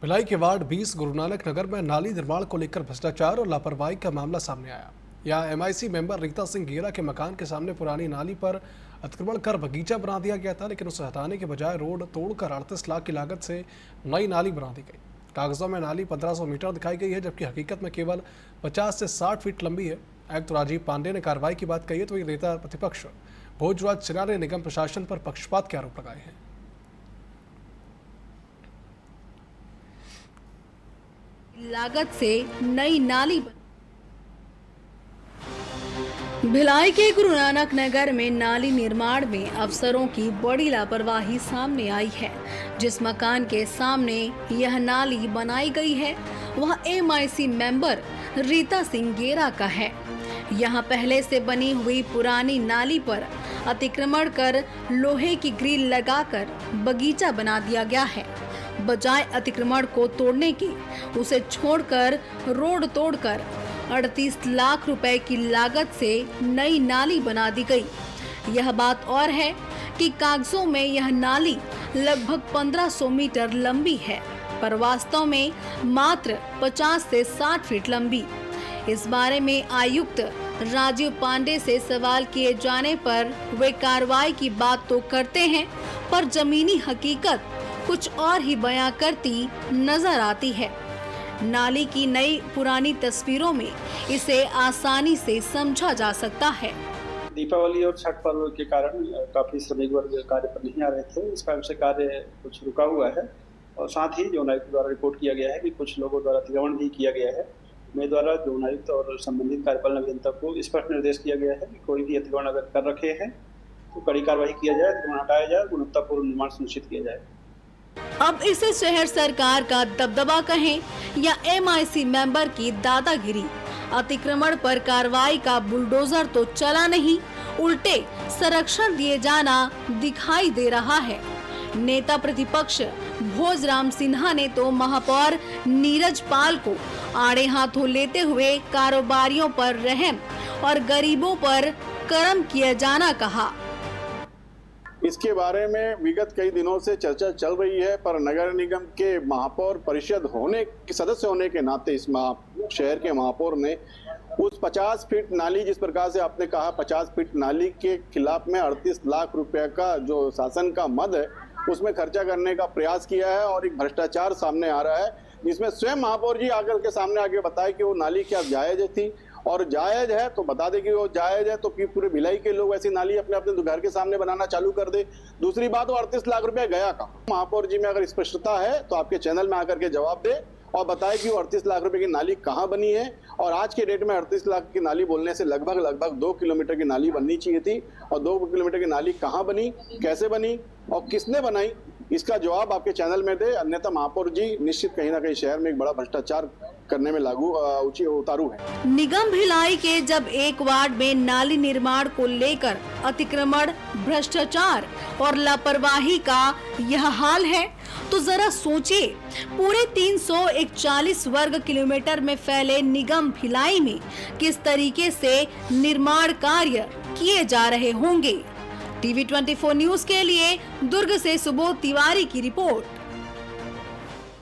भिलाई के वार्ड 20 गुरु नानक नगर में नाली निर्माण को लेकर भ्रष्टाचार और लापरवाही का मामला सामने आया। यहाँ एमआईसी मेंबर रीता सिंह गेरा के मकान के सामने पुरानी नाली पर अतिक्रमण कर बगीचा बना दिया गया था, लेकिन उसे हटाने के बजाय रोड तोड़कर 38 लाख की लागत से नई नाली बना दी गई। कागजों में नाली 1500 मीटर दिखाई गई है, जबकि हकीकत में केवल 50 से 60 फीट लंबी है। आयुक्त राजीव पांडे ने कार्रवाई की बात कही है, तो ये नेता प्रतिपक्ष भोजराज सिन्हा ने निगम प्रशासन पर पक्षपात के आरोप लगाए हैं। लागत से नई नाली भिलाई के गुरु नानक नगर में नाली निर्माण में अफसरों की बड़ी लापरवाही सामने आई है। जिस मकान के सामने यह नाली बनाई गई है वह एमआईसी मेंबर रीता सिंह गेरा का है। यहां पहले से बनी हुई पुरानी नाली पर अतिक्रमण कर लोहे की ग्रिल लगाकर बगीचा बना दिया गया है। बजाय अतिक्रमण को तोड़ने के उसे छोड़कर रोड तोड़कर 38 लाख रुपए की लागत से नई नाली बना दी गई। यह बात और है कि कागजों में यह नाली लगभग 1500 मीटर लंबी है, पर वास्तव में मात्र 50 से 60 फीट लंबी। इस बारे में आयुक्त राजीव पांडे से सवाल किए जाने पर वे कार्रवाई की बात तो करते हैं, पर जमीनी हकीकत कुछ और ही बयां करती नजर आती है। नाली की नई पुरानी तस्वीरों में इसे आसानी से समझा जा सकता है। दीपावली और छठ पर्व के कारण काफी श्रमिक वर्ग कार्य पर नहीं आ रहे थे, इस कारण से कार्य कुछ रुका हुआ है। और साथ ही जो आयुक्त द्वारा रिपोर्ट किया गया है कि कुछ लोगों द्वारा अतिक्रमण भी किया गया है। मेरे द्वारा जो आयुक्त और संबंधित कार्यपालन अभियंता को स्पष्ट निर्देश किया गया है कि कोई भी अतिक्रमण अगर कर रखे हैं तो कड़ी कार्रवाई किया जाए, अतिक्रमण हटाया जाए, गुणवत्तापूर्ण निर्माण सुनिश्चित किया जाए। अब इसे शहर सरकार का दबदबा कहें या एमआईसी मेंबर की दादागिरी, अतिक्रमण पर कार्रवाई का बुलडोजर तो चला नहीं, उल्टे संरक्षण दिए जाना दिखाई दे रहा है। नेता प्रतिपक्ष भोजराम सिन्हा ने तो महापौर नीरज पाल को आड़े हाथों लेते हुए कारोबारियों पर रहम और गरीबों पर करम किया जाना कहा। इसके बारे में विगत कई दिनों से चर्चा चल रही है, पर नगर निगम के महापौर परिषद होने के सदस्य होने के नाते इस शहर के महापौर ने उस 50 फीट नाली, जिस प्रकार से आपने कहा 50 फीट नाली के खिलाफ में 38 लाख रुपए का जो शासन का मद है उसमें खर्चा करने का प्रयास किया है। और एक भ्रष्टाचार सामने आ रहा है, जिसमें स्वयं महापौर जी आकर के सामने आके बताए कि वो नाली क्या जायज थी, और जायज है तो बता दे कि वो जायज है, तो पूरे भिलाई के लोग ऐसी नाली अपने अपने घर के सामने बनाना चालू कर दे। दूसरी बात, वो 38 लाख रुपया गया कहाँ? महापौर जी में अगर स्पष्टता है तो आपके चैनल में आकर के जवाब दे और बताए कि वो 38 लाख रुपए की नाली कहाँ बनी है। और आज के डेट में 38 लाख की नाली बोलने से लगभग 2 किलोमीटर की नाली बननी चाहिए थी, और 2 किलोमीटर की नाली कहाँ बनी, कैसे बनी और किसने बनाई, इसका जवाब आपके चैनल में दे। अन्यथा महापौर जी निश्चित कहीं ना कहीं शहर में एक बड़ा भ्रष्टाचार करने में उतारू है। निगम भिलाई के जब एक वार्ड में नाली निर्माण को लेकर अतिक्रमण, भ्रष्टाचार और लापरवाही का यह हाल है, तो जरा सोचिए पूरे 341 वर्ग किलोमीटर में फैले निगम भिलाई में किस तरीके से निर्माण कार्य किए जा रहे होंगे। टीवी 24 न्यूज के लिए दुर्ग से सुबोध तिवारी की रिपोर्ट।